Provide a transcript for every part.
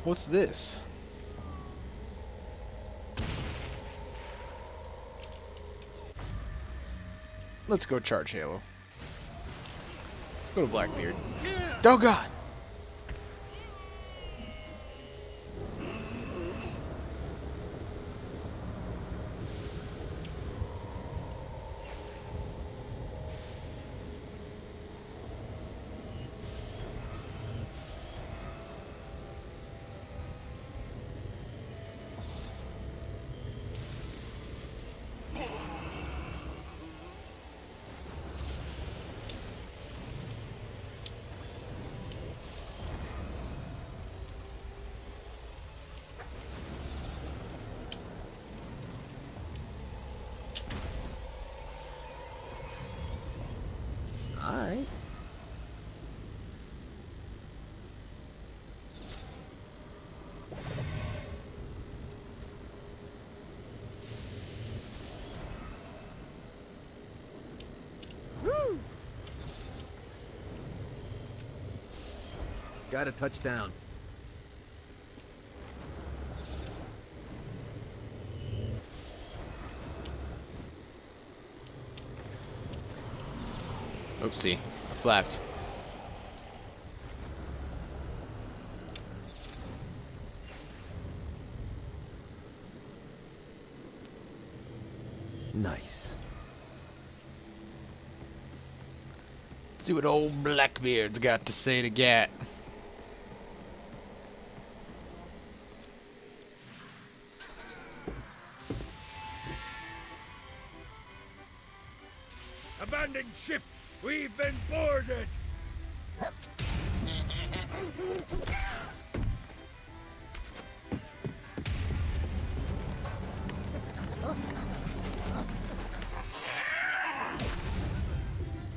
What's this? Let's go charge Halo. Let's go to Blackbeard. Oh god! Alright. Woo! Got a touchdown. Oopsie. I flapped. Nice. See what old Blackbeard's got to say to Gat. Abandoned ship! We've been boarded!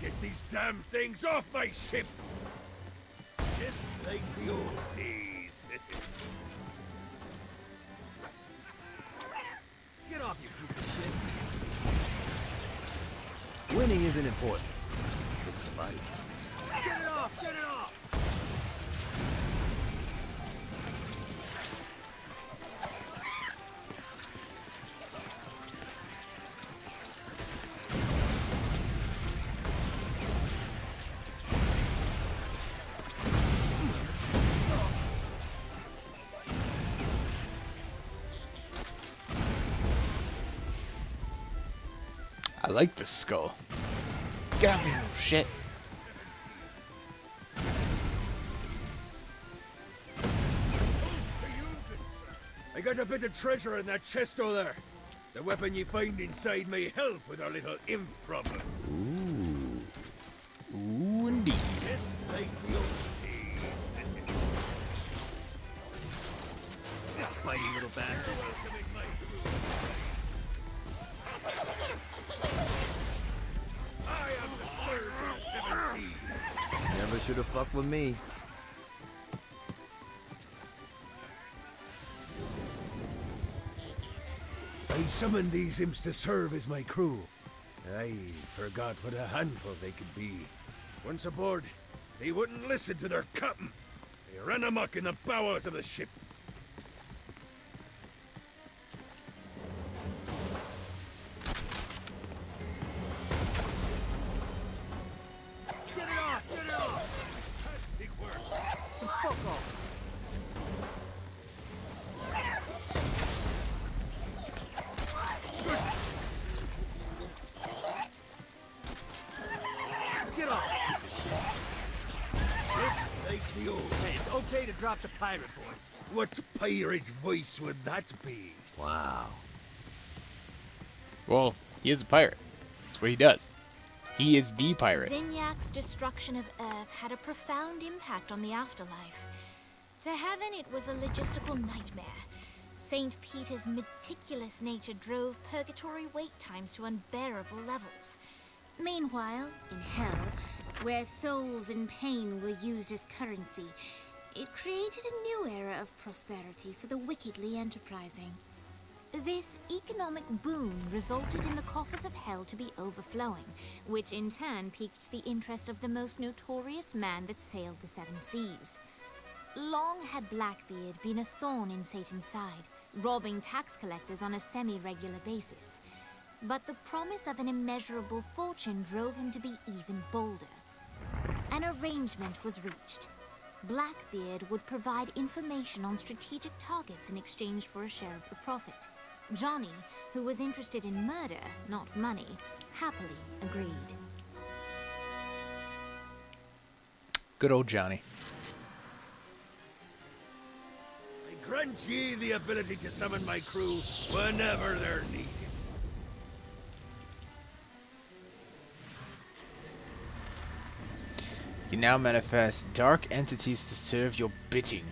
Get these damn things off my ship! Just like the old days. Get off, you piece of shit. Winning isn't important. It's the fight. Get it off! Get it off! I like this skull. Get off me, little shit. I got a bit of treasure in that chest over there. The weapon you find inside may help with our little imp problem. Ooh. Ooh, indeed. Just like the old days. Fighting little bastard. I am the third of the seven seas. Never should have fucked with me. I summoned these imps to serve as my crew. I forgot what a handful they could be. Once aboard, they wouldn't listen to their captain. They ran amok in the bowels of the ship. Get it off! Get it off! Fantastic work. Fuck off! Get off, piece of shit. Just like the old. Hey, it's okay to drop the pirate voice. What pirate voice would that be? Wow. Well, he is a pirate. That's what he does. He is the pirate. Zinyax's destruction of Earth had a profound impact on the afterlife. To heaven, it was a logistical nightmare. St. Peter's meticulous nature drove purgatory wait times to unbearable levels. Meanwhile, in hell, where souls in pain were used as currency, it created a new era of prosperity for the wickedly enterprising. This economic boon resulted in the coffers of hell to be overflowing, which in turn piqued the interest of the most notorious man that sailed the seven seas. Long had Blackbeard been a thorn in Satan's side, robbing tax collectors on a semi-regular basis. But the promise of an immeasurable fortune drove him to be even bolder. An arrangement was reached. Blackbeard would provide information on strategic targets in exchange for a share of the profit. Johnny, who was interested in murder, not money, happily agreed. Good old Johnny. I grant ye the ability to summon my crew whenever they're needed. You now manifest dark entities to serve your bidding.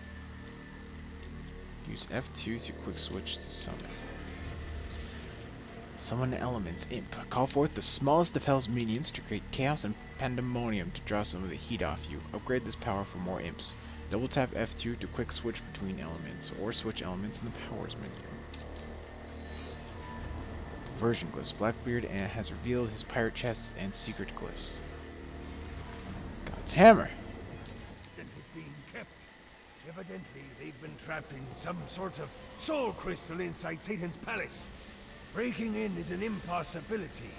Use F2 to quick switch to summon. Summon elements. Imp. Call forth the smallest of hell's minions to create chaos and pandemonium to draw some of the heat off you. Upgrade this power for more imps. Double tap F2 to quick switch between elements, or switch elements in the powers menu. Version glyphs. Blackbeard has revealed his pirate chests and secret glyphs. God's hammer. And it's being kept. Evidently, they've been trapped in some sort of soul crystal inside Satan's palace. Breaking in is an impossibility.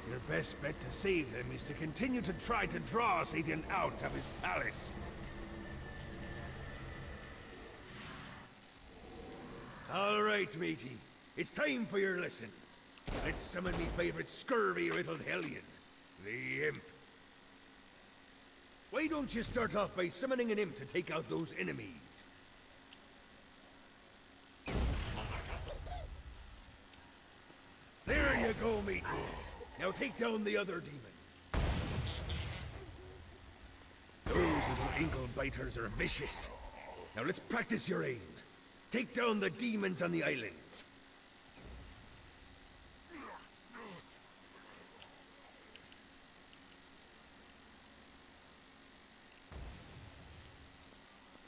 Your best bet to save them is to continue to try to draw Satan out of his palace. All right, matey. It's time for your lesson. Let's summon me favorite scurvy-riddled hellion, the Imp. Why don't you start off by summoning an imp to take out those enemies? There you go, matey. Now take down the other demon. Those little ankle biters are vicious. Now let's practice your aim. Take down the demons on the island.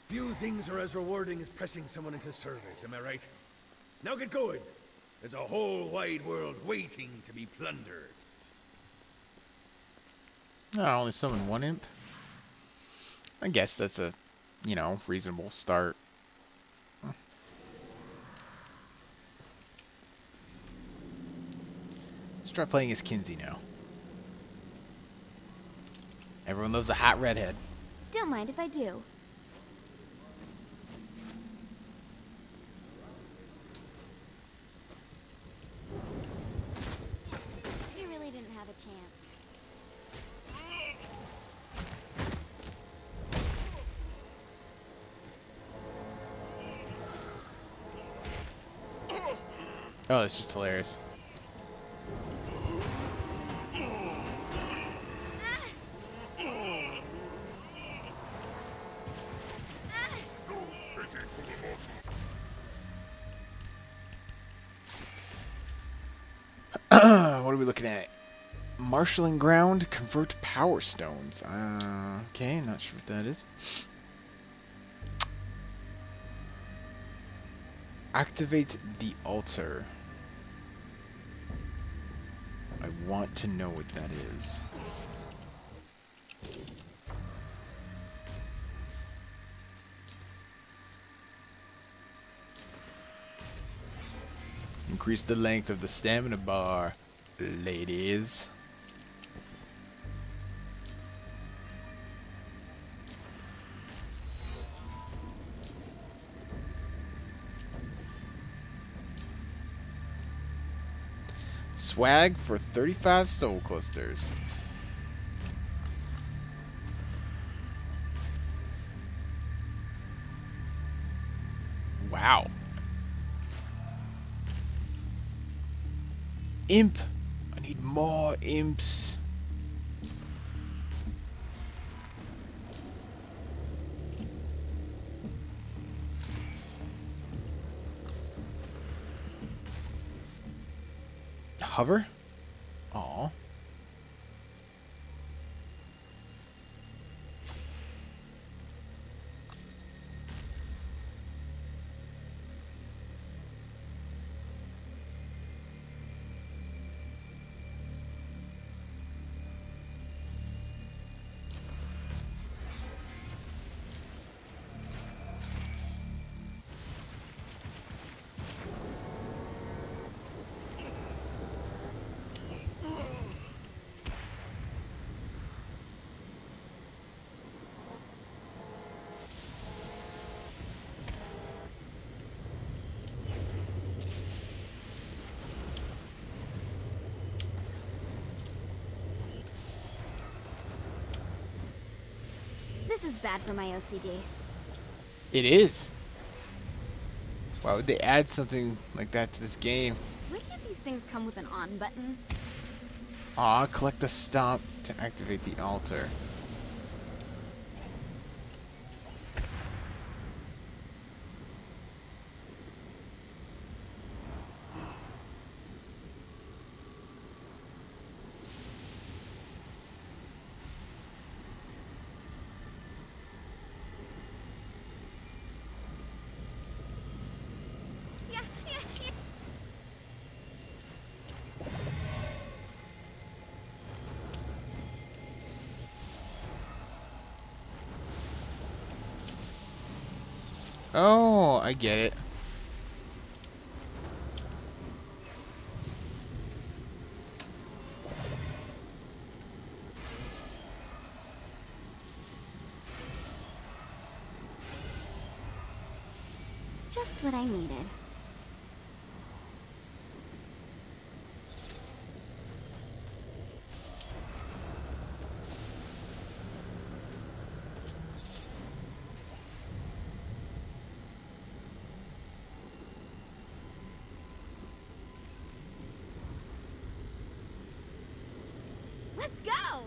Few things are as rewarding as pressing someone into service, am I right? Now get going. There's a whole wide world waiting to be plundered. I only summon one imp. I guess that's a, you know, reasonable start. Let's try playing as Kinsey now. Everyone loves a hot redhead. Don't mind if I do. You really didn't have a chance. Oh, it's just hilarious. What are we looking at? Marshalling ground, convert power stones. Okay, not sure what that is. Activate the altar. I want to know what that is. Increase the length of the stamina bar, ladies. Swag for 35 soul clusters. Wow. Imp. I need more imps. Hover? Aw. This is bad for my OCD. It is. Why would they add something like that to this game? Why can't these things come with an on button? Aw, collect the stomp to activate the altar. Oh, I get it. Just what I needed. Let's go!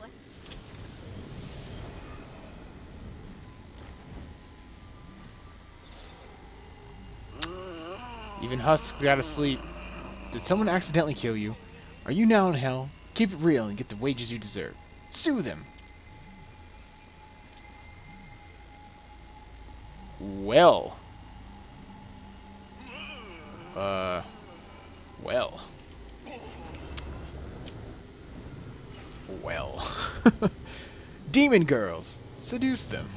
Even Husk gotta sleep. Did someone accidentally kill you? Are you now in hell? Keep it real and get the wages you deserve. Sue them! Well. Well. Well. Demon girls. Seduce them.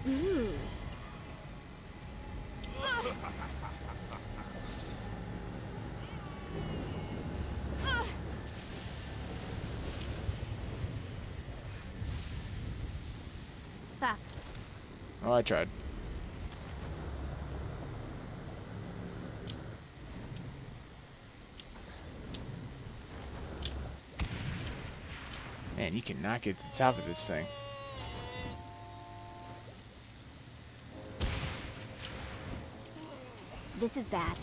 Ooh. Fuck. Oh, I tried. Man, you cannot get to the top of this thing. This is bad.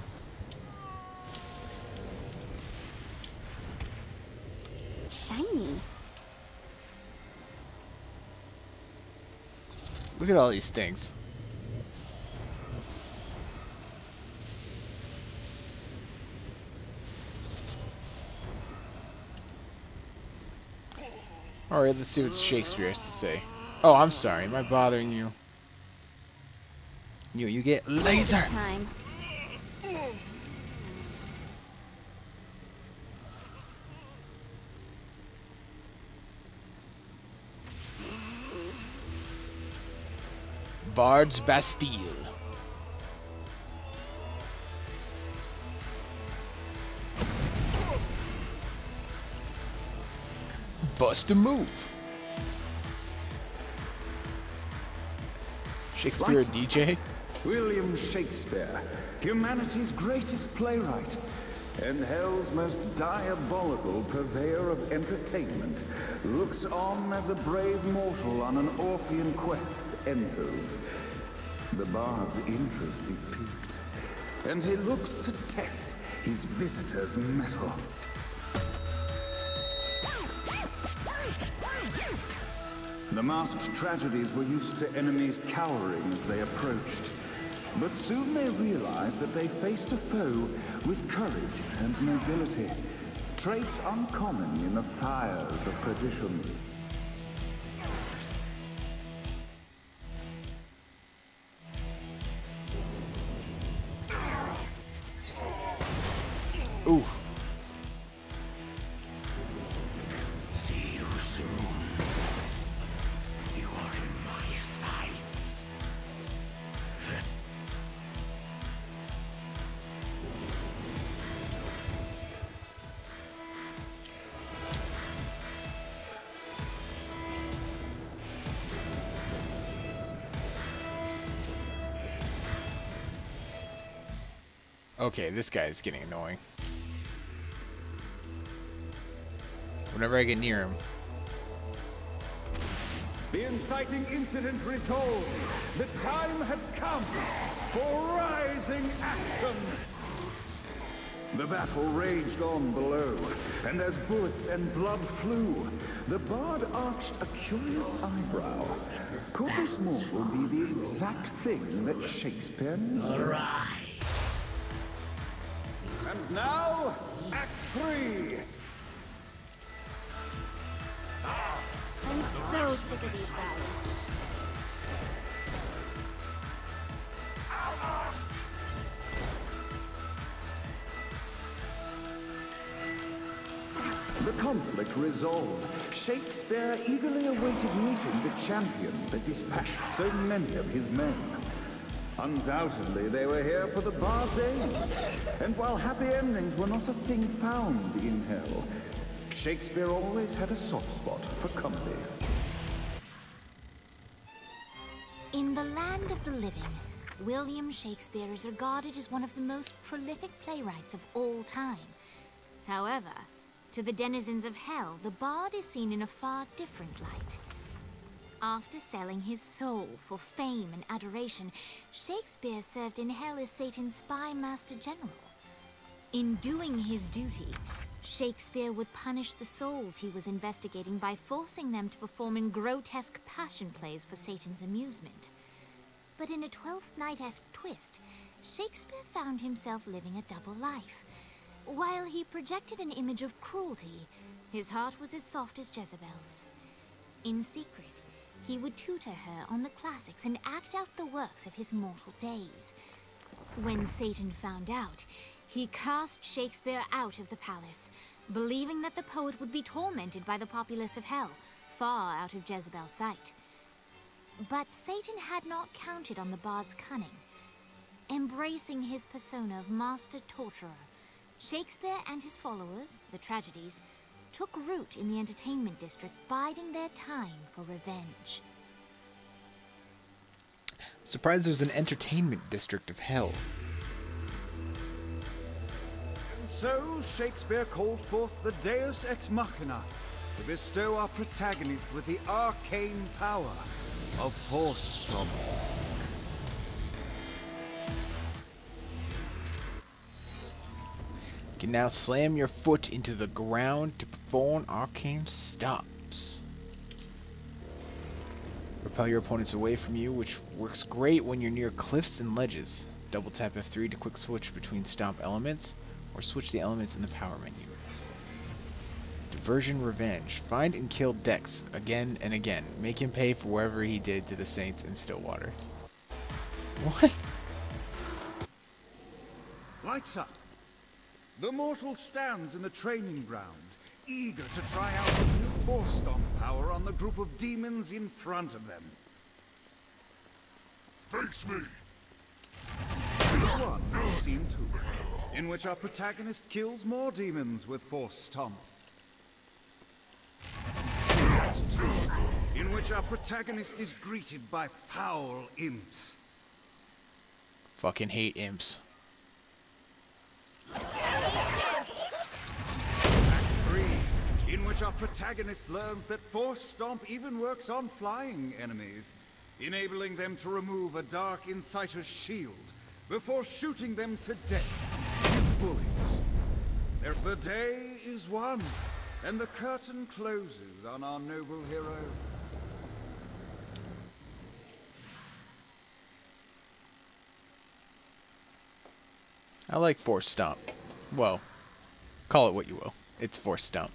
Shiny. Look at all these things. Alright, let's see what Shakespeare has to say. Oh, I'm sorry. Am I bothering you? You get laser! Time. Bard's Bastille. Bust a move. Shakespeare a DJ? William Shakespeare, humanity's greatest playwright, and hell's most diabolical purveyor of entertainment, looks on as a brave mortal on an Orphean quest enters. The bard's interest is piqued, and he looks to test his visitor's mettle. The masked tragedies were used to enemies cowering as they approached. But soon they realized that they faced a foe with courage and nobility, traits uncommon in the fires of perdition. Ooh. See you soon. You are in my sights. Okay, this guy is getting annoying. Whenever I get near him. The inciting incident resolved. The time had come for rising action. The battle raged on below, and as bullets and blood flew, the bard arched a curious eyebrow. Could this mortal be the exact thing that Shakespeare needed? And now, Act 3! I'm so sick of these guys. The conflict resolved. Shakespeare eagerly awaited meeting the champion that dispatched so many of his men. Undoubtedly, they were here for the bard's aid. And while happy endings were not a thing found in hell, Shakespeare always had a soft spot for comedies. In the land of the living, William Shakespeare is regarded as one of the most prolific playwrights of all time. However, to the denizens of hell, the bard is seen in a far different light. After selling his soul for fame and adoration, Shakespeare served in hell as Satan's spy master general. In doing his duty, Shakespeare would punish the souls he was investigating by forcing them to perform in grotesque passion plays for Satan's amusement. But in a Twelfth Night-esque twist, Shakespeare found himself living a double life. While he projected an image of cruelty, his heart was as soft as Jezebel's. In secret, he would tutor her on the classics and act out the works of his mortal days. When Satan found out, he cast Shakespeare out of the palace, believing that the poet would be tormented by the populace of hell, far out of Jezebel's sight. But Satan had not counted on the bard's cunning. Embracing his persona of master torturer, Shakespeare and his followers, the tragedies, took root in the entertainment district, biding their time for revenge. Surprised there's an entertainment district of hell. And so, Shakespeare called forth the Deus Ex Machina to bestow our protagonist with the arcane power of Force Stomp. You can now slam your foot into the ground to perform arcane stops. Repel your opponents away from you, which works great when you're near cliffs and ledges. Double tap F3 to quick switch between stomp elements, or switch the elements in the power menu. Diversion Revenge. Find and kill Dex again and again. Make him pay for whatever he did to the Saints in Stillwater. What? Lights up. The mortal stands in the training grounds, eager to try out his new Force Stomp power on the group of demons in front of them. Face me! Act 1, Scene 2, in which our protagonist kills more demons with Force Stomp. Act 2, in which our protagonist is greeted by foul imps. Fucking hate imps. Act 3, in which our protagonist learns that Force Stomp even works on flying enemies, enabling them to remove a Dark Inciter's shield before shooting them to death with bullets. The day is won, and the curtain closes on our noble hero. I like Force Stomp. Well, call it what you will. It's Force Stomp.